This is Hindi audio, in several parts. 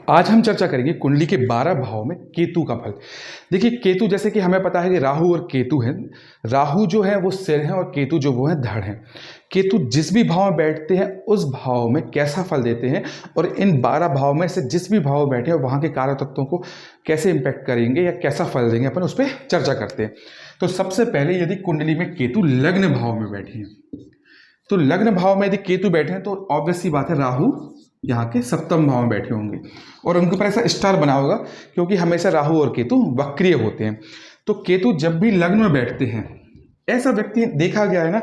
आज हम चर्चा करेंगे कुंडली के 12 भाव में केतु का फल। देखिए, केतु जैसे कि हमें पता है कि राहु और केतु हैं। राहु जो है वो सिर है और केतु जो वो है धड़ है। केतु जिस भी भाव में बैठते हैं उस भाव में कैसा फल देते हैं और इन 12 भाव में से जिस भी भाव में बैठे हैं वहाँ के कारक तत्वों को कैसे इंपैक्ट करेंगे या कैसा फल देंगे, अपन उस पर चर्चा करते हैं। तो सबसे पहले यदि कुंडली में केतु लग्न भाव में बैठे हैं, तो लग्न भाव में यदि केतु बैठे हैं तो ऑब्वियस सी बात है राहु यहाँ के सप्तम भाव में बैठे होंगे और उनके ऊपर ऐसा स्टार बना होगा, क्योंकि हमेशा राहु और केतु वक्रीय होते हैं। तो केतु जब भी लग्न में बैठते हैं, ऐसा व्यक्ति देखा गया है ना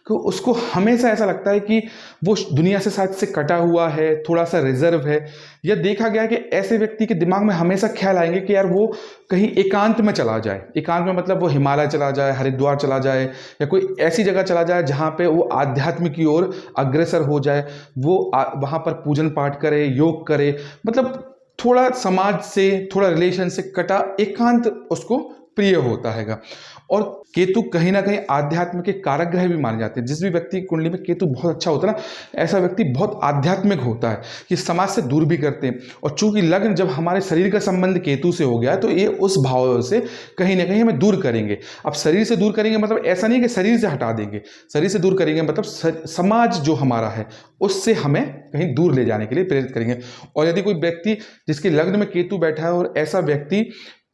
कि उसको हमेशा ऐसा लगता है कि वो दुनिया से शायद से कटा हुआ है, थोड़ा सा रिजर्व है। या देखा गया है कि ऐसे व्यक्ति के दिमाग में हमेशा ख्याल आएंगे कि यार वो कहीं एकांत में चला जाए। एकांत में मतलब वो हिमालय चला जाए, हरिद्वार चला जाए या कोई ऐसी जगह चला जाए जहाँ पे वो आध्यात्म की ओर अग्रसर हो जाए, वो वहाँ पर पूजन पाठ करे, योग करे, मतलब थोड़ा समाज से, थोड़ा रिलेशन से कटा एकांत उसको प्रिय होता है। और केतु कहीं ना कहीं आध्यात्म के कारक ग्रह भी माने जाते हैं। जिस भी व्यक्ति की कुंडली में केतु बहुत अच्छा होता है ना, ऐसा व्यक्ति बहुत आध्यात्मिक होता है, कि समाज से दूर भी करते हैं। और चूंकि लग्न जब हमारे शरीर का संबंध केतु से हो गया है तो ये उस भाव से कहीं ना कहीं हमें दूर करेंगे। अब शरीर से दूर करेंगे मतलब ऐसा नहीं कि शरीर से हटा देंगे, शरीर से दूर करेंगे मतलब समाज जो हमारा है उससे हमें कहीं दूर ले जाने के लिए प्रेरित करेंगे। और यदि कोई व्यक्ति जिसके लग्न में केतु बैठा है और ऐसा व्यक्ति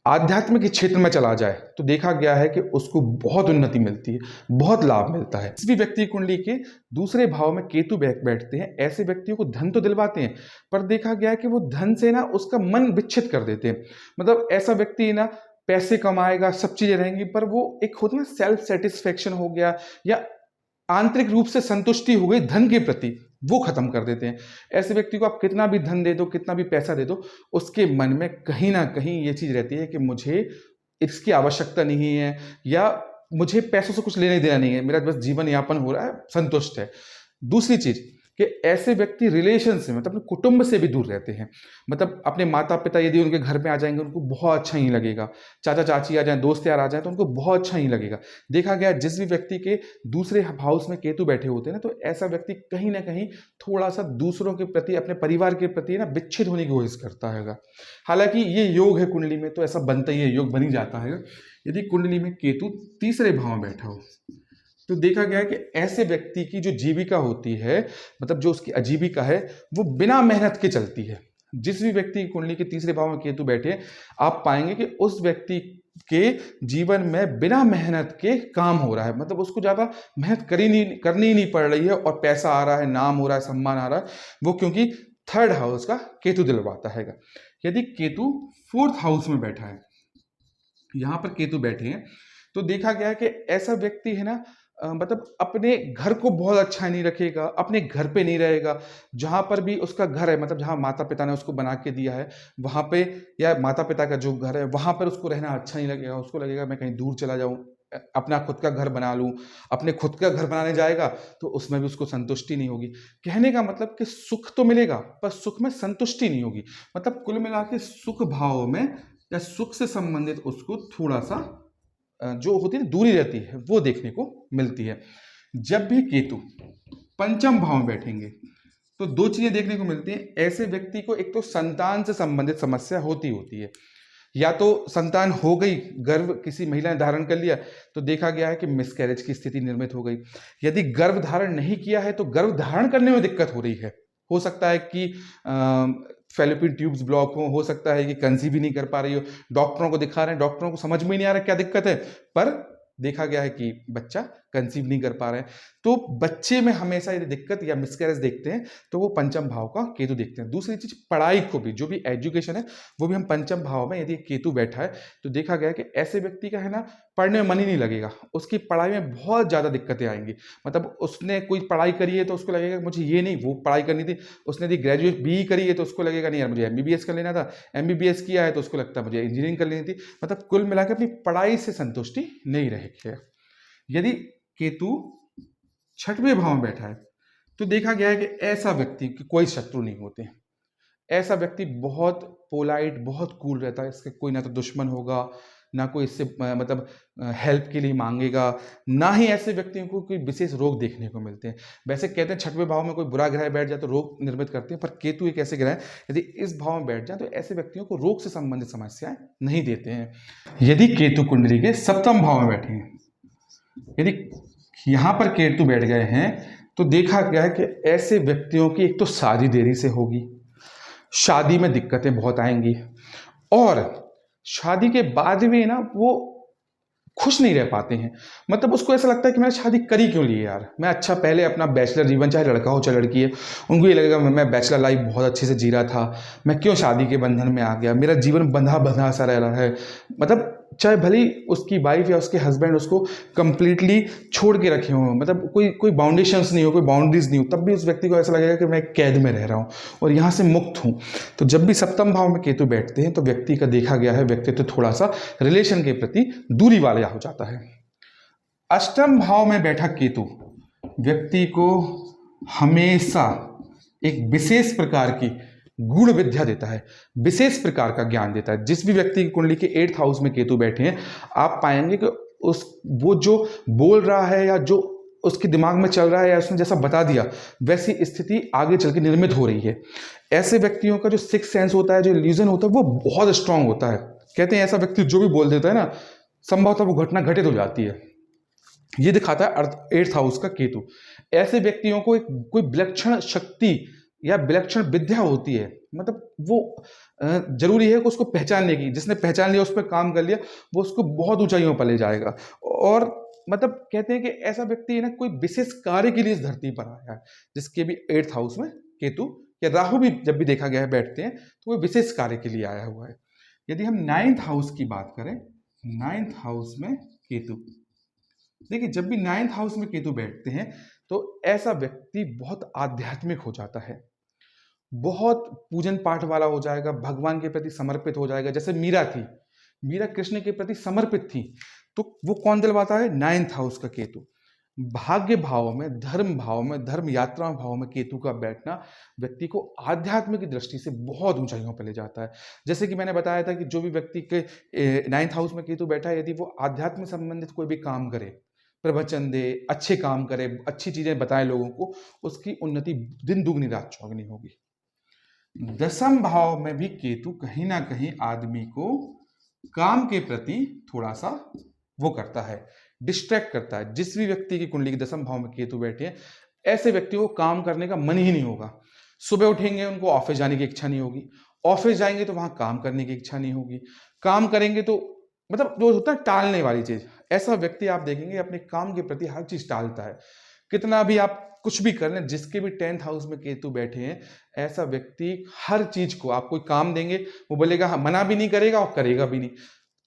आध्यात्म के क्षेत्र में चला जाए तो देखा गया है कि उसको बहुत उन्नति मिलती है, बहुत लाभ मिलता है। किसी भी व्यक्ति कुंडली के दूसरे भाव में केतु बैठते हैं, ऐसे व्यक्तियों को धन तो दिलवाते हैं, पर देखा गया है कि वो धन से ना उसका मन विच्छित कर देते हैं। मतलब ऐसा व्यक्ति ना पैसे कमाएगा, सब चीजें रहेंगी, पर वो एक होता है ना सेल्फ सेटिस्फेक्शन हो गया या आंतरिक रूप से संतुष्टि हो गई धन के प्रति, वो खत्म कर देते हैं। ऐसे व्यक्ति को आप कितना भी धन दे दो, कितना भी पैसा दे दो, उसके मन में कहीं ना कहीं ये चीज रहती है कि मुझे इसकी आवश्यकता नहीं है या मुझे पैसों से कुछ लेने देना नहीं है, मेरा बस जीवन यापन हो रहा है, संतुष्ट है। दूसरी चीज कि ऐसे व्यक्ति रिलेशन से मतलब अपने कुटुंब से भी दूर रहते हैं। मतलब अपने माता पिता यदि उनके घर में आ जाएंगे उनको बहुत अच्छा ही लगेगा, चाचा चाची आ जाए, दोस्त यार आ जाए तो उनको बहुत अच्छा ही लगेगा। देखा गया जिस भी व्यक्ति के दूसरे हाउस में केतु बैठे होते हैं ना, तो ऐसा व्यक्ति कहीं ना कहीं थोड़ा सा दूसरों के प्रति, अपने परिवार के प्रति ना विच्छेद होने की कोशिश करता है। हालांकि ये योग है कुंडली में तो ऐसा बनता ही है, योग बन ही जाता है। यदि कुंडली में केतु तीसरे भाव में बैठा हो तो देखा गया है कि ऐसे व्यक्ति की जो जीविका होती है, मतलब जो उसकी आजीविका है, वो बिना मेहनत के चलती है। जिस भी व्यक्ति की कुंडली के तीसरे भाव में केतु बैठे, आप पाएंगे कि उस व्यक्ति के जीवन में बिना मेहनत के काम हो रहा है। मतलब उसको ज्यादा मेहनत करनी ही नहीं पड़ रही है और पैसा आ रहा है, नाम हो रहा है, सम्मान आ रहा है, वो क्योंकि थर्ड हाउस का केतु दिलवाता है। यदि केतु फोर्थ हाउस में बैठा है, यहां पर केतु बैठे हैं, तो देखा गया है कि ऐसा व्यक्ति है ना, मतलब अपने घर को बहुत अच्छा नहीं रखेगा, अपने घर पे नहीं रहेगा। जहां पर भी उसका घर है, मतलब जहां माता पिता ने उसको बना के दिया है वहां पे, या माता पिता का जो घर है वहां पर उसको रहना अच्छा नहीं लगेगा। उसको लगेगा मैं कहीं दूर चला जाऊं, अपना खुद का घर बना लूं। अपने खुद का घर बनाने जाएगा तो उसमें भी उसको संतुष्टि नहीं होगी। कहने का मतलब कि सुख तो मिलेगा पर सुख में संतुष्टि नहीं होगी। मतलब कुल मिला के सुख भाव में या सुख से संबंधित उसको थोड़ा सा जो होती है दूरी रहती है, वो देखने को मिलती है। जब भी केतु पंचम भाव में बैठेंगे तो दो चीजें देखने को मिलती हैं। ऐसे व्यक्ति को एक तो संतान से संबंधित समस्या होती है, या तो संतान हो गई, गर्भ किसी महिला ने धारण कर लिया तो देखा गया है कि मिसकैरेज की स्थिति निर्मित हो गई। यदि गर्भ धारण नहीं किया है तो गर्भ धारण करने में दिक्कत हो रही है। हो सकता है कि फेलोपियन ट्यूब्स ब्लॉक हो सकता है कि कंसीव भी नहीं कर पा रही हो, डॉक्टरों को दिखा रहे हैं, डॉक्टरों को समझ में नहीं आ रहा क्या दिक्कत है, पर देखा गया है कि बच्चा कंसीव नहीं कर पा रहे हैं। तो बच्चे में हमेशा यदि दिक्कत या मिसकैरेज देखते हैं तो वो पंचम भाव का केतु देखते हैं। दूसरी चीज, पढ़ाई को भी, जो भी एजुकेशन है वो भी हम पंचम भाव में यदि केतु बैठा है तो देखा गया है कि ऐसे व्यक्ति का है ना पढ़ने में मन ही नहीं लगेगा, उसकी पढ़ाई में बहुत ज्यादा दिक्कतें आएंगी। मतलब उसने कोई पढ़ाई करी है तो उसको लगेगा मुझे ये नहीं वो पढ़ाई करनी थी, उसने यदि ग्रेजुएट बी करी है तो उसको लगेगा नहीं यार मुझे एमबीबीएस कर लेना था, एमबीबीएस किया है तो उसको लगता है मुझे इंजीनियरिंग कर लेनी थी। मतलब कुल मिलाकर अपनी पढ़ाई से संतुष्टि नहीं रहेगी। यदि केतु छठवें भाव में बैठा है तो देखा गया है कि ऐसा व्यक्ति कि कोई शत्रु नहीं होते हैं। ऐसा व्यक्ति बहुत पोलाइट, बहुत कूल रहता है, इसके कोई ना तो दुश्मन होगा ना कोई इससे मतलब हेल्प के लिए मांगेगा, ना ही ऐसे व्यक्तियों को कोई विशेष रोग देखने को मिलते हैं। वैसे कहते हैं छठवें भाव में कोई बुरा ग्रह बैठ जाए तो रोग निर्मित करते हैं, पर केतु एक ऐसे ग्रह है यदि इस भाव में बैठ जाए तो ऐसे व्यक्तियों को रोग से संबंधित समस्याएं नहीं देते हैं। यदि केतु कुंडली के सप्तम भाव में बैठे हैं, यदि यहाँ पर केतु बैठ गए हैं तो देखा गया है कि ऐसे व्यक्तियों की एक तो शादी देरी से होगी, शादी में दिक्कतें बहुत आएंगी, और शादी के बाद भी ना वो खुश नहीं रह पाते हैं। मतलब उसको ऐसा लगता है कि मैंने शादी करी क्यों ली यार, मैं अच्छा पहले अपना बैचलर जीवन, चाहे लड़का हो चाहे लड़की है, उनको ये लगेगा मैं बैचलर लाइफ बहुत अच्छे से जी रहा था, मैं क्यों शादी के बंधन में आ गया, मेरा जीवन बंधा बंधा सा रह रहा है। मतलब चाहे भले उसकी वाइफ या उसके हस्बैंड उसको कंप्लीटली छोड़ के रखे हों, मतलब कोई कोई बाउंडेशंस नहीं हो, कोई बाउंड्रीज नहीं हो, तब भी उस व्यक्ति को ऐसा लगेगा कि मैं कैद में रह रहा हूँ और यहाँ से मुक्त हूँ। तो जब भी सप्तम भाव में केतु बैठते हैं तो व्यक्ति का देखा गया है व्यक्तित्व तो थोड़ा सा रिलेशन के प्रति दूरी वाला हो जाता है। अष्टम भाव में बैठा केतु व्यक्ति को हमेशा एक विशेष प्रकार की गूढ़ विद्या देता है, विशेष प्रकार का ज्ञान देता है। जिस भी व्यक्ति की कुंडली के 8th हाउस में केतु बैठे हैं, आप पाएंगे कि वो जो बोल रहा है या जो उसके दिमाग में चल रहा है या उसने जैसा बता दिया वैसी स्थिति आगे चल के निर्मित हो रही है। ऐसे व्यक्तियों का जो सिक्स सेंस होता है, जो इल्यूजन होता है, वो बहुत स्ट्रांग होता है। कहते हैं ऐसा व्यक्ति जो भी बोल देता है ना, संभवतः वो घटना घटित हो जाती है। ये दिखाता है 8th हाउस का केतु। ऐसे व्यक्तियों को एक कोई विलक्षण शक्ति या विलक्षण विद्या होती है, मतलब वो जरूरी है कि उसको पहचानने की, जिसने पहचान लिया, उस पर काम कर लिया, वो उसको बहुत ऊंचाइयों पर ले जाएगा। और मतलब कहते हैं कि ऐसा व्यक्ति है ना, कोई विशेष कार्य के लिए इस धरती पर आया है, जिसके भी 8th हाउस में केतु या राहु भी जब भी देखा गया है बैठते हैं तो वो विशेष कार्य के लिए आया हुआ है। यदि हम 9th हाउस की बात करें, 9th हाउस में केतु, देखिए जब भी 9th हाउस में केतु बैठते हैं तो ऐसा व्यक्ति बहुत आध्यात्मिक हो जाता है, बहुत पूजन पाठ वाला हो जाएगा, भगवान के प्रति समर्पित हो जाएगा। जैसे मीरा थी, मीरा कृष्ण के प्रति समर्पित थी, तो वो कौन दिलवाता है? 9th हाउस का केतु। भाग्य भाव में, धर्म यात्रा भाव में केतु का बैठना व्यक्ति को आध्यात्म की दृष्टि से बहुत ऊंचाइयों पर ले जाता है। जैसे कि मैंने बताया था कि जो भी व्यक्ति के 9th हाउस में केतु बैठा है, यदि वो आध्यात्म संबंधित कोई भी काम करे, प्रवचन दे, अच्छे काम करे, अच्छी चीजें बताए लोगों को, उसकी उन्नति दिन दुगनी रात चौगनी होगी। 10th भाव में भी केतु कहीं ना कहीं आदमी को काम के प्रति थोड़ा सा वो करता है, डिस्ट्रैक्ट करता है। जिस भी व्यक्ति की कुंडली के 10th भाव में केतु बैठे हैं, ऐसे व्यक्तियों को काम करने का मन ही नहीं होगा। सुबह उठेंगे उनको ऑफिस जाने की इच्छा नहीं होगी, ऑफिस जाएंगे तो वहां काम करने की इच्छा नहीं होगी, काम करेंगे तो मतलब जो होता है टालने वाली चीज, ऐसा व्यक्ति आप देखेंगे अपने काम के प्रति हर चीज टालता है। कितना भी आप कुछ भी कर लें, जिसके भी 10th हाउस में केतु बैठे हैं, ऐसा व्यक्ति हर चीज को, आप कोई काम देंगे वो बोलेगा हाँ, मना भी नहीं करेगा और करेगा भी नहीं,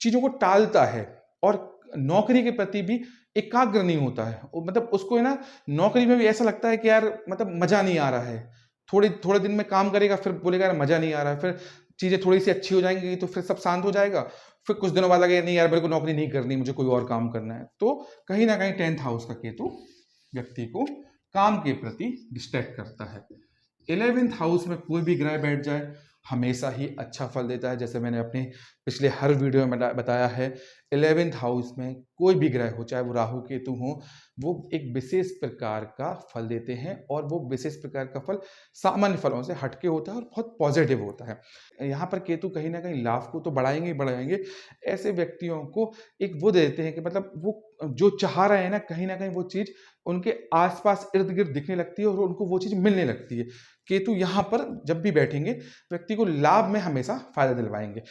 चीजों को टालता है। और नौकरी के प्रति भी एकाग्र नहीं होता है, मतलब उसको है ना, नौकरी में भी ऐसा लगता है कि यार मतलब मजा नहीं आ रहा है। थोड़े दिन में काम करेगा, फिर बोलेगा यार मजा नहीं आ रहा है, फिर चीजें थोड़ी सी अच्छी हो जाएंगी तो फिर सब शांत हो जाएगा, फिर कुछ दिनों बाद लगेगा नहीं यार मेरे को नौकरी नहीं करनी, मुझे कोई और काम करना है। तो कहीं ना कहीं 10th हाउस का केतु व्यक्ति को काम के प्रति डिस्ट्रैक्ट करता है। 11th हाउस में कोई भी ग्रह बैठ जाए हमेशा ही अच्छा फल देता है। जैसे मैंने अपने पिछले हर वीडियो में बताया है, 11th हाउस में कोई भी ग्रह हो, चाहे वो राहु केतु हो, वो एक विशेष प्रकार का फल देते हैं, और वो विशेष प्रकार का फल सामान्य फलों से हटके होता है और बहुत पॉजिटिव होता है। यहाँ पर केतु कहीं ना कहीं लाभ को तो बढ़ाएंगे ही बढ़ाएंगे, ऐसे व्यक्तियों को एक वो देते हैं कि मतलब वो जो चाह रहे हैं ना कहीं वो चीज उनके आसपास इर्द गिर्द दिखने लगती है और उनको वो चीज मिलने लगती है। केतु यहाँ पर जब भी बैठेंगे व्यक्ति को लाभ में हमेशा फायदा दिलवाएंगे,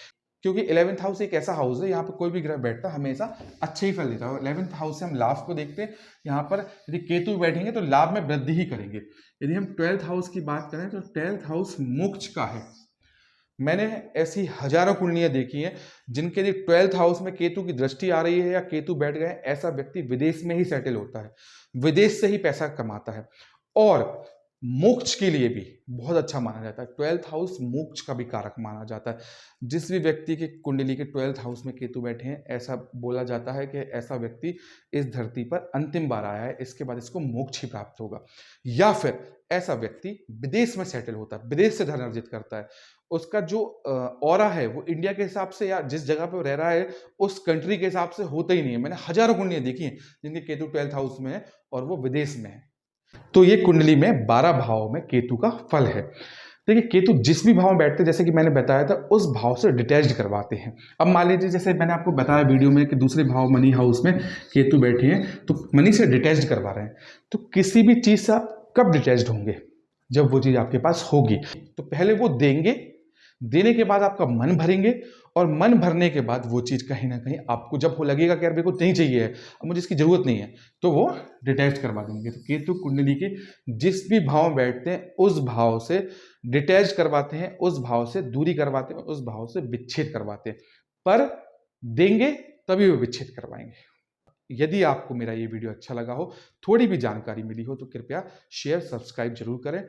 क्योंकि 11th हाउस एक ऐसा हाउस है, यहाँ पर कोई भी ग्रह बैठता है हमेशा अच्छे ही फल देता है। 11th हाउस से हम लाभ को देखते हैं, यहाँ पर यदि केतु बैठेंगे तो लाभ में वृद्धि ही करेंगे। यदि हम 12th हाउस की बात करें तो 12th हाउस मोक्ष का है। मैंने ऐसी हजारों कुंडलियां देखी हैं जिनके लिए 12th हाउस में केतु की दृष्टि आ रही है या केतु बैठ गए, ऐसा व्यक्ति विदेश में ही सेटल होता है, विदेश से ही पैसा कमाता है। और मोक्ष के लिए भी बहुत अच्छा माना जाता है। 12th हाउस मोक्ष का भी कारक माना जाता है। जिस भी व्यक्ति के कुंडली के 12th हाउस में केतु बैठे हैं, ऐसा बोला जाता है कि ऐसा व्यक्ति इस धरती पर अंतिम बार आया है, इसके बाद इसको मोक्ष ही प्राप्त होगा। या फिर ऐसा व्यक्ति विदेश में सेटल होता है, विदेश से धन अर्जित करता है, उसका जो ऑरा है वो इंडिया के हिसाब से या जिस जगह पे वो रह रहा है उस कंट्री के हिसाब से होता ही नहीं है। मैंने हजारों कुंडलियां देखी हैं जिनके केतु 12th हाउस में है और वो विदेश में है। तो ये कुंडली में 12 भाव में केतु का फल है। देखिए, केतु जिस भी भाव में बैठते हैं, जैसे कि मैंने बताया था, उस भाव से डिटैच्ड करवाते हैं। अब मान लीजिए, जैसे मैंने आपको बताया वीडियो में कि दूसरे भाव मनी हाउस में केतु बैठे हैं, तो मनी से डिटैच्ड करवा रहे हैं। तो किसी भी चीज से आप कब डिटैच्ड होंगे? जब वो चीज आपके पास होगी। तो पहले वो देंगे, देने के बाद आपका मन भरेंगे, और मन भरने के बाद वो चीज कहीं ना कहीं आपको जब हो लगेगा कि यार मेरे को नहीं चाहिए है, अब मुझे इसकी जरूरत नहीं है, तो वो डिटैच करवा देंगे। तो केतु कुंडली के जिस भी भाव में बैठते हैं उस भाव से डिटैच करवाते हैं, उस भाव से दूरी करवाते हैं, उस भाव से विच्छेद करवाते हैं। पर देंगे तभी वो विच्छेद करवाएंगे। यदि आपको मेरा ये वीडियो अच्छा लगा हो, थोड़ी भी जानकारी मिली हो, तो कृपया शेयर सब्सक्राइब जरूर करें।